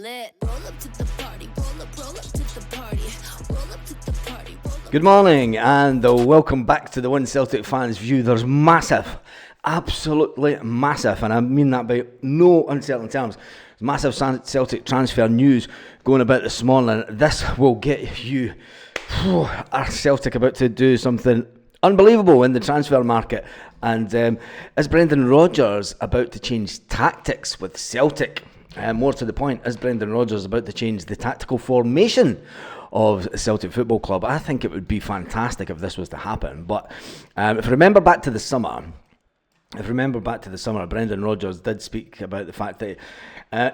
lit. Roll up to the party, roll up to the party, roll up to the party. Good morning and welcome back to the One Celtic Fans View. There's massive, absolutely massive, and I mean that by no uncertain terms, massive Celtic transfer news going about this morning. This will get you, are Celtic about to do something unbelievable in the transfer market? And is Brendan Rodgers about to change tactics with Celtic? More to the point, is Brendan Rodgers about to change the tactical formation of Celtic Football Club? I think it would be fantastic if this was to happen. But if you remember back to the summer, Brendan Rodgers did speak about the fact that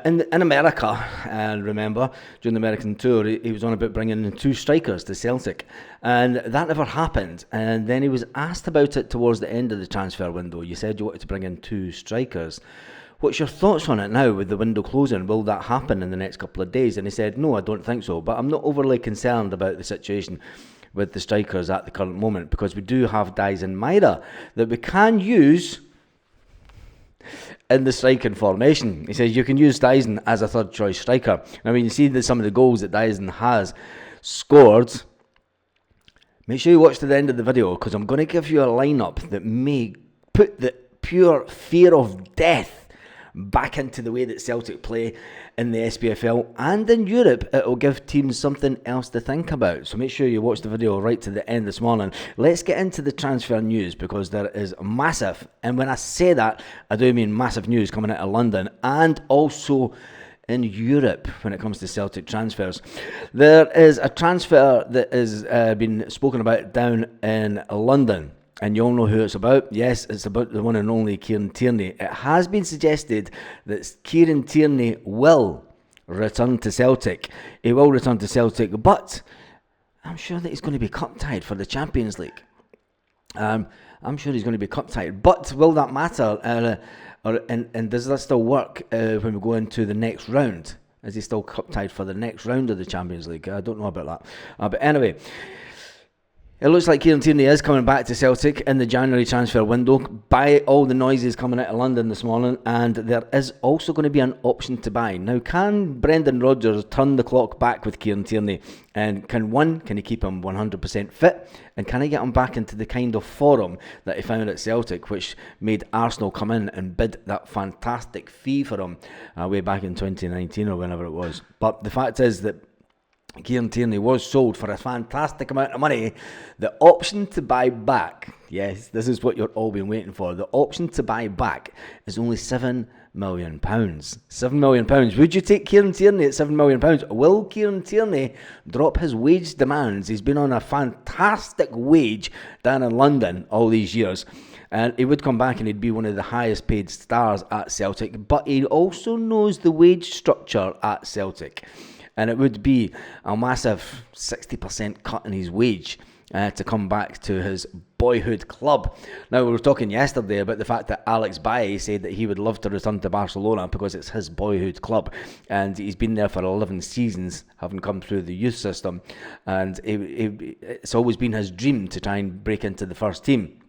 in America, and remember, during the American tour, he was on about bringing in 2 strikers to Celtic, and that never happened. And then he was asked about it towards the end of the transfer window. You said you wanted to bring in 2 strikers. What's your thoughts on it now with the window closing? Will that happen in the next couple of days? And he said, no, I don't think so, but I'm not overly concerned about the situation with the strikers at the current moment, because we do have guys in Myra that we can use in the striking formation. He says you can use Dyson as a third choice striker. I mean, you see some of the goals that Dyson has scored. Make sure you watch to the end of the video, because I'm going to give you a lineup that may put the pure fear of death back into the way that Celtic play in the SPFL and in Europe. It will give teams something else to think about. So make sure you watch the video right to the end this morning. Let's get into the transfer news, because there is massive, and when I say that, I do mean massive news coming out of London and also in Europe when it comes to Celtic transfers. There is a transfer that has been spoken about down in London, and you all know who it's about. Yes, it's about the one and only Kieran Tierney. It has been suggested that Kieran Tierney will return to Celtic. He will return to Celtic, but I'm sure that he's going to be cup-tied for the Champions League. I'm sure he's going to be cup-tied, but will that matter? And does that still work when we go into the next round? Is he still cup-tied for the next round of the Champions League? I don't know about that. But anyway, it looks like Kieran Tierney is coming back to Celtic in the January transfer window, by all the noises coming out of London this morning, and there is also going to be an option to buy. Now, can Brendan Rodgers turn the clock back with Kieran Tierney? And can he keep him 100% fit? And can he get him back into the kind of form that he found at Celtic, which made Arsenal come in and bid that fantastic fee for him way back in 2019 or whenever it was? But the fact is that Kieran Tierney was sold for a fantastic amount of money. The option to buy back, yes, this is what you're all been waiting for. The option to buy back is only £7 million. £7 million. Would you take Kieran Tierney at £7 million? Will Kieran Tierney drop his wage demands? He's been on a fantastic wage down in London all these years, and he would come back and he'd be one of the highest paid stars at Celtic, but he also knows the wage structure at Celtic. And it would be a massive 60% cut in his wage to come back to his boyhood club. Now, we were talking yesterday about the fact that Alex Bailly said that he would love to return to Barcelona because it's his boyhood club. And he's been there for 11 seasons, having come through the youth system. And it's always been his dream to try and break into the first team.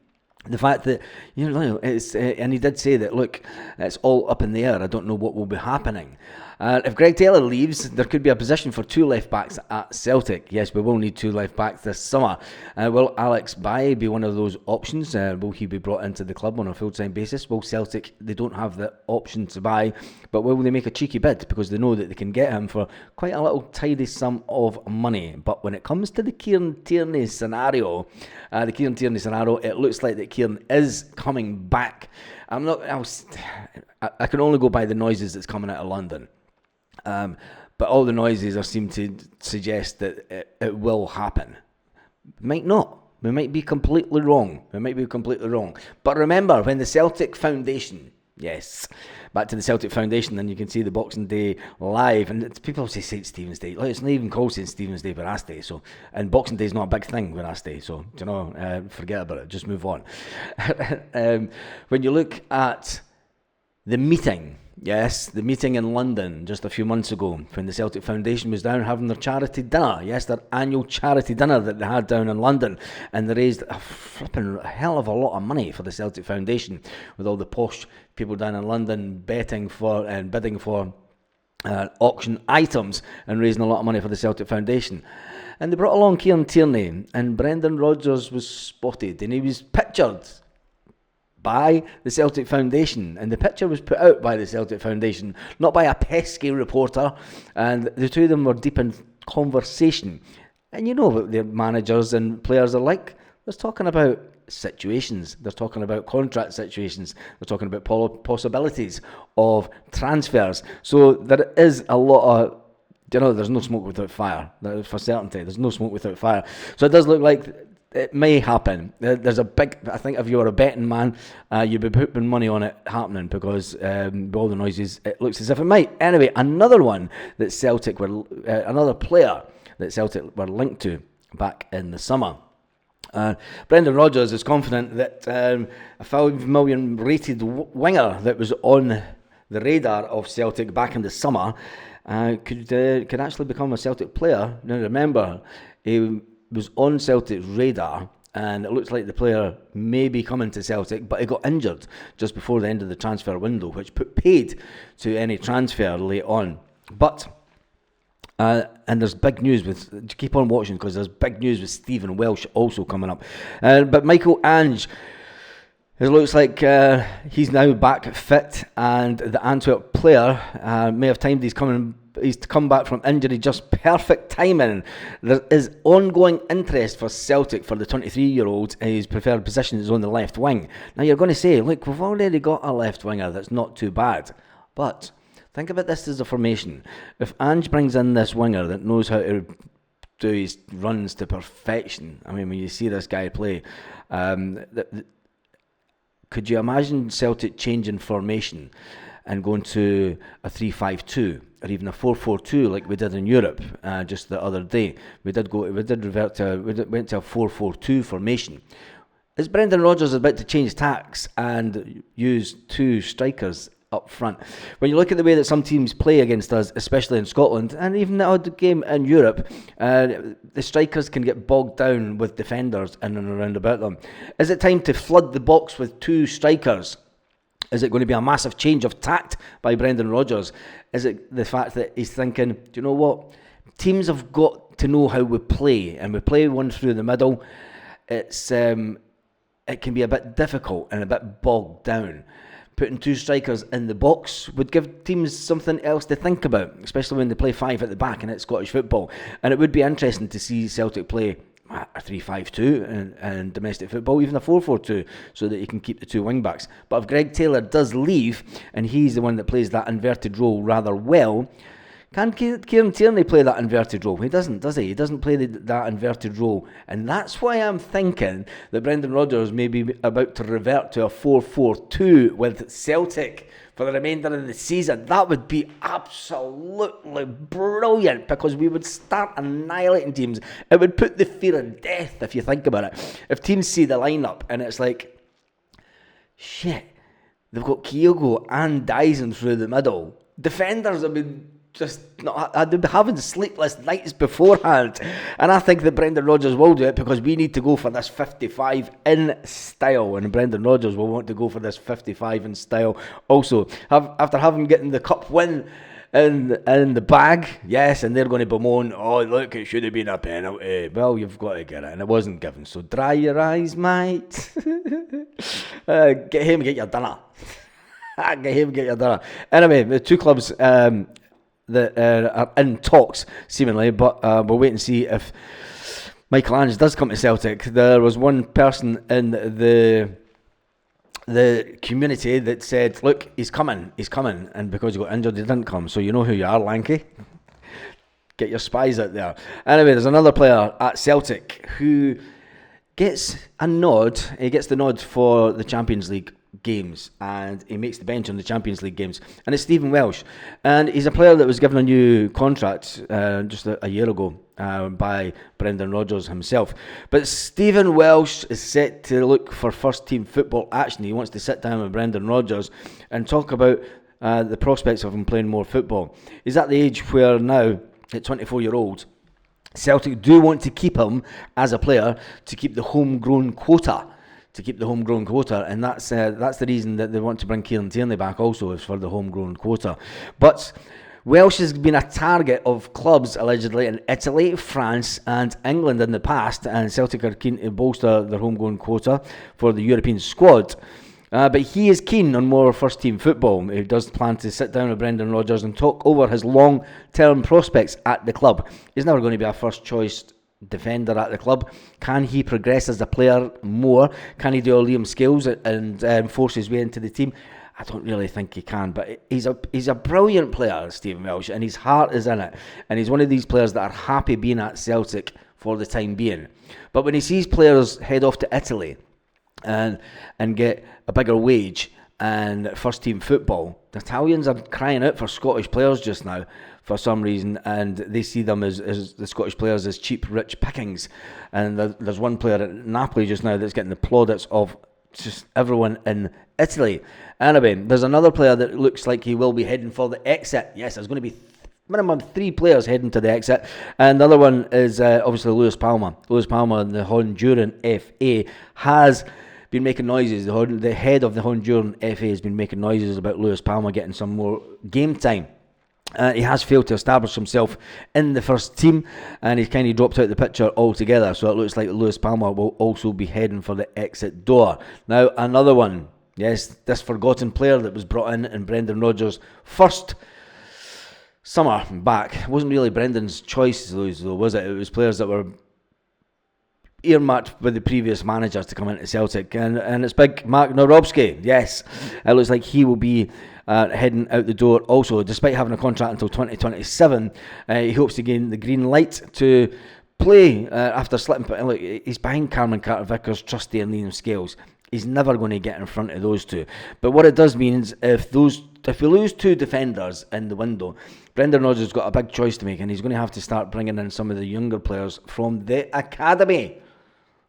The fact that, it's, and he did say that, look, it's all up in the air. I don't know what will be happening. If Greg Taylor leaves, there could be a position for 2 left-backs at Celtic. Yes, we will need 2 left-backs this summer. Will Alex Bailly be one of those options? Will he be brought into the club on a full-time basis? Will Celtic, they don't have the option to buy, but will they make a cheeky bid because they know that they can get him for quite a little tidy sum of money? But when it comes to the Kieran Tierney scenario, it looks like that Kieran is coming back. I can only go by the noises that's coming out of London. But all the noises seem to suggest that it will happen. Might not. We might be completely wrong. But remember, when the Celtic Foundation, yes, back to the Celtic Foundation, then you can see the Boxing Day live. And people say St. Stephen's Day. It's not even called St. Stephen's Day where I stay. So, and Boxing Day is not a big thing where I stay. So, forget about it. Just move on. When you look at the meeting, yes, the meeting in London just a few months ago when the Celtic Foundation was down having their charity dinner. Yes, their annual charity dinner that they had down in London. And they raised a flipping hell of a lot of money for the Celtic Foundation, with all the posh people down in London betting for and bidding for auction items and raising a lot of money for the Celtic Foundation. And they brought along Kieran Tierney, and Brendan Rodgers was spotted, and he was pictured by the Celtic Foundation, and the picture was put out by the Celtic Foundation, not by a pesky reporter, and the two of them were deep in conversation. And you know what their managers and players are like. They're talking about situations, they're talking about contract situations, they're talking about possibilities of transfers. So there is a lot of, there's no smoke without fire. For certainty, there's no smoke without fire. So it does look like it may happen. There's a big, I think if you were a betting man, you'd be putting money on it happening, because with all the noises, it looks as if it might. Anyway, another one that Celtic were, another player that Celtic were linked to back in the summer. Brendan Rodgers is confident that a $5 million rated winger that was on the radar of Celtic back in the summer could actually become a Celtic player. Now remember, he was on Celtic's radar, and it looks like the player may be coming to Celtic, but he got injured just before the end of the transfer window, which put paid to any transfer late on. But and there's big news with, keep on watching, because there's big news with Stephen Welsh also coming up. But Michael Ange, it looks like he's now back fit, and the Antwerp player may have timed he's come back from injury just perfect timing. There is ongoing interest for Celtic for the 23-year-old. His preferred position is on the left wing. Now you're going to say, look, we've already got a left winger that's not too bad, but think about this as a formation. If Ange brings in this winger that knows how to do his runs to perfection, I mean, when you see this guy play, could you imagine Celtic changing formation and going to a 3-5-2 or even a 4-4-2 like we did in Europe just the other day? We went to a 4-4-2 formation. Is Brendan Rodgers about to change tacks and use two strikers up front? When you look at the way that some teams play against us, especially in Scotland, and even the odd game in Europe, the strikers can get bogged down with defenders in and around about them. Is it time to flood the box with two strikers? Is it going to be a massive change of tact by Brendan Rodgers? Is it the fact that he's thinking, do you know what? Teams have got to know how we play, and we play one through the middle. It's it can be a bit difficult and a bit bogged down. Putting two strikers in the box would give teams something else to think about, especially when they play five at the back and it's Scottish football. And it would be interesting to see Celtic play a 3-5-2 in domestic football, even a 4-4-2, so that you can keep the two wing-backs. But if Greg Taylor does leave, and he's the one that plays that inverted role rather well, can Kieran Tierney play that inverted role? He doesn't, does he? He doesn't play that inverted role. And that's why I'm thinking that Brendan Rodgers may be about to revert to a 4-4-2 with Celtic for the remainder of the season. That would be absolutely brilliant, because we would start annihilating teams. It would put the fear of death, if you think about it. If teams see the lineup and it's like, shit, they've got Kyogo and Dyson through the middle. Defenders have been I'd be having sleepless nights beforehand, and I think that Brendan Rodgers will do it, because we need to go for this 55 in style, and Brendan Rodgers will want to go for this 55 in style also. After having gotten the cup win in the bag, yes, and they're going to bemoan, oh look, it should have been a penalty. Well, you've got to get it, and it wasn't given, so dry your eyes, mate. Get him, get your dinner. Get him, get your dinner. Anyway, the two clubs that are in talks, seemingly, but we'll wait and see if Michael Ange does come to Celtic. There was one person in the community that said, look, he's coming, and because he got injured, he didn't come. So you know who you are, Lanky. Get your spies out there. Anyway, there's another player at Celtic who gets a nod. He gets the nod for the Champions League games, and he makes the bench on the Champions League games, and it's Stephen Welsh, and he's a player that was given a new contract just a year ago by Brendan Rodgers himself. But Stephen Welsh is set to look for first team football action. He wants to sit down with Brendan Rodgers and talk about the prospects of him playing more football. He's at the age where now, at 24-year-old, Celtic do want to keep him as a player to keep the homegrown quota. And that's the reason that they want to bring Kieran Tierney back also, is for the homegrown quota. But Welsh has been a target of clubs allegedly in Italy, France and England in the past, and Celtic are keen to bolster their homegrown quota for the European squad. But he is keen on more first-team football. He does plan to sit down with Brendan Rodgers and talk over his long-term prospects at the club. He's never going to be a first-choice defender at the club. Can he progress as a player more? Can he do a Liam Scales and force his way into the team? I don't really think he can, but he's a brilliant player, Stephen Welsh, and his heart is in it. And he's one of these players that are happy being at Celtic for the time being. But when he sees players head off to Italy and get a bigger wage and first team football, the Italians are crying out for Scottish players just now for some reason, and they see them as the Scottish players as cheap, rich pickings. And there's one player at Napoli just now that's getting the plaudits of just everyone in Italy. Anyway, there's another player that looks like he will be heading for the exit. Yes, there's going to be minimum 3 players heading to the exit, and the other one is obviously Lewis Palmer. Lewis Palmer, the Honduran FA, has been making noises. The head of the Honduran FA has been making noises about Lewis Palmer getting some more game time. He has failed to establish himself in the first team, and he's kind of dropped out of the picture altogether, so it looks like Lewis Palmer will also be heading for the exit door. Now, another one, yes, this forgotten player that was brought in Brendan Rodgers' first summer back. It wasn't really Brendan's choice, though, was it? It was players that were earmarked with the previous managers to come into Celtic, and it's big Mark Norobski. Yes, it looks like he will be heading out the door also, despite having a contract until 2027. He hopes to gain the green light to play after slipping. Look, he's behind Cameron Carter-Vickers, Trusty and Liam Scales. He's never going to get in front of those two. But what it does mean is if we lose 2 defenders in the window, Brendan Rodgers has got a big choice to make, and he's going to have to start bringing in some of the younger players from the academy.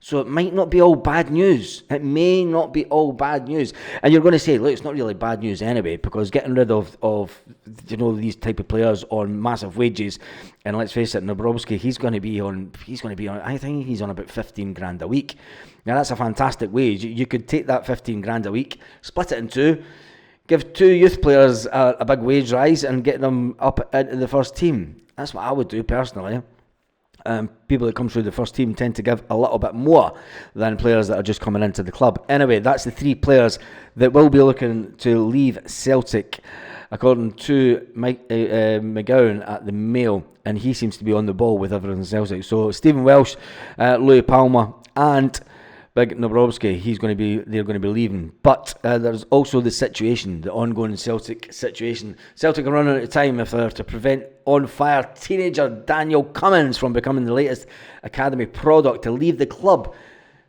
So it might not be all bad news. It may not be all bad news. And you're going to say, look, it's not really bad news anyway, because getting rid of these type of players on massive wages, and let's face it, Nabrowski, he's going to be on, I think he's on about 15 grand a week. Now that's a fantastic wage. You could take that 15 grand a week, split it in 2, give 2 youth players a big wage rise and get them up into the first team. That's what I would do personally. People that come through the first team tend to give a little bit more than players that are just coming into the club. Anyway, that's the 3 players that will be looking to leave Celtic, according to Mike McGowan at the Mail, and he seems to be on the ball with everything Celtic. So Stephen Welsh, Louis Palmer and Big Nabrowski, they're going to be leaving. But there's also the ongoing Celtic situation. Celtic are running out of time if they're to prevent on-fire teenager Daniel Cummins from becoming the latest academy product to leave the club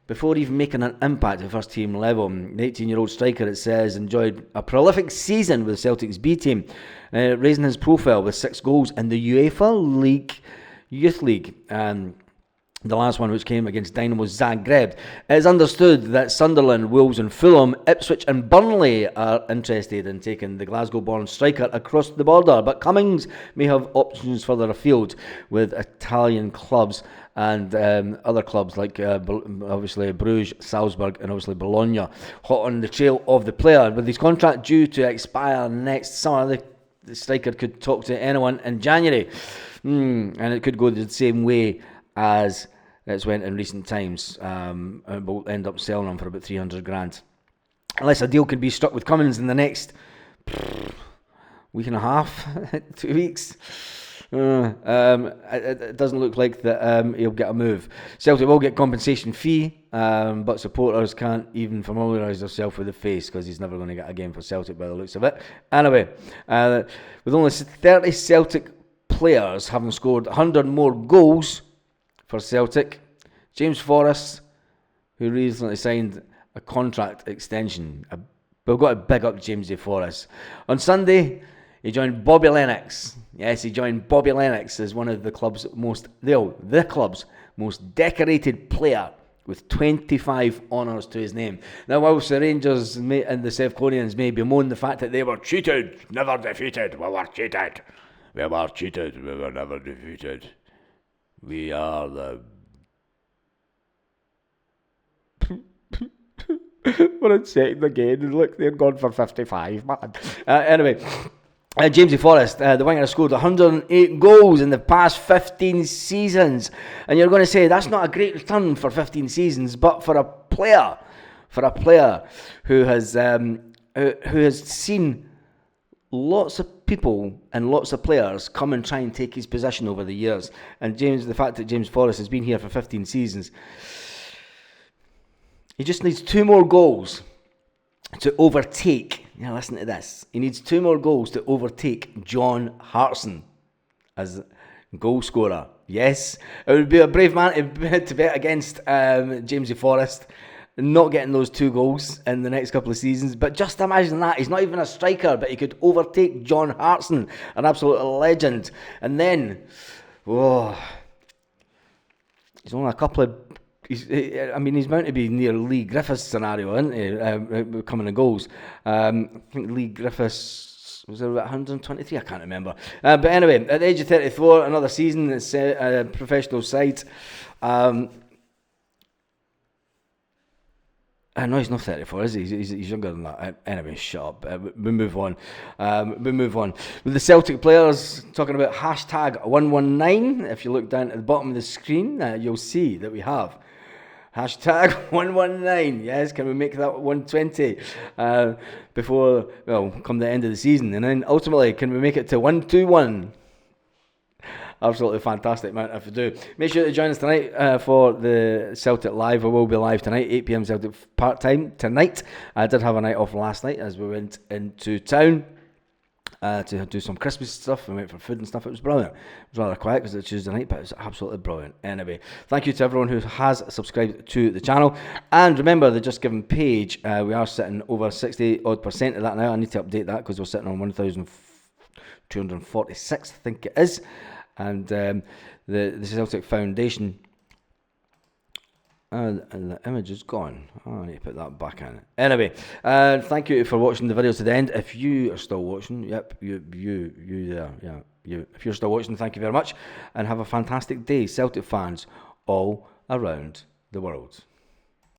before even making an impact at first team level. The 18-year-old striker, it says, enjoyed a prolific season with Celtic's B team, raising his profile with 6 goals in the UEFA Youth League. The last one, which came against Dynamo Zagreb. It is understood that Sunderland, Wolves and Fulham, Ipswich and Burnley are interested in taking the Glasgow-born striker across the border, but Cummings may have options further afield with Italian clubs and other clubs like obviously Bruges, Salzburg and obviously Bologna hot on the trail of the player. With his contract due to expire next summer, the striker could talk to anyone in January, and it could go the same way as it's went in recent times. And we'll end up selling them for about 300 grand. Unless a deal could be struck with Cummins in the next week and a half, 2 weeks. It doesn't look like that he'll get a move. Celtic will get compensation fee, but supporters can't even familiarise themselves with the face because he's never going to get a game for Celtic by the looks of it. Anyway, with only 30 Celtic players having scored 100 more goals for Celtic, James Forrest, who recently signed a contract extension. We've got to big up Jamesy Forrest. On Sunday, he joined Bobby Lennox. Yes, he joined Bobby Lennox as one of the club's the club's most decorated player with 25 honours to his name. Now, whilst the Rangers and the Sevconians may bemoan the fact that they were cheated, never defeated, we were cheated. We were cheated, we were never defeated. We are the... We're in second again. Look, they're gone for 55, man. Anyway, Jamesy Forrest, the winger, has scored 108 goals in the past 15 seasons. And you're going to say, that's not a great return for 15 seasons, but for a player who has seen lots of people and lots of players come and try and take his position over the years. And the fact that James Forrest has been here for 15 seasons, he just needs 2 more goals to overtake. Listen to this. He needs 2 more goals to overtake John Hartson as goal scorer. Yes, it would be a brave man to bet against Jamesy Forrest not getting those 2 goals in the next couple of seasons. But just imagine that. He's not even a striker, but he could overtake John Hartson, an absolute legend. And then, he's only a couple of... he's bound to be near Lee Griffiths' scenario, isn't he? Coming in goals. I think Lee Griffiths was about 123. I can't remember. But anyway, at the age of 34, another season. It's a professional side. No, he's not 34, is he? He's younger than that. Anyway, shut up. We move on. With the Celtic players, talking about hashtag 119. If you look down at the bottom of the screen, you'll see that we have hashtag 119. Yes, can we make that 120 before, come the end of the season? And then ultimately, can we make it to 121? Absolutely fantastic, man, if you do. Make sure to join us tonight for the Celtic Live. We will be live tonight, 8 p.m. Celtic part-time tonight. I did have a night off last night as we went into town to do some Christmas stuff. We went for food and stuff. It was brilliant. It was rather quiet because it's Tuesday night, but it was absolutely brilliant. Anyway, thank you to everyone who has subscribed to the channel. And remember, the Just Giving page, we are sitting over 60% of that now. I need to update that because we're sitting on 1,246, I think it is. And the Celtic Foundation, and the image is gone. I need to put that back in. Anyway, thank you for watching the video to the end. If you are still watching, yep, you there, yeah, you. If you're still watching, thank you very much, and have a fantastic day, Celtic fans all around the world.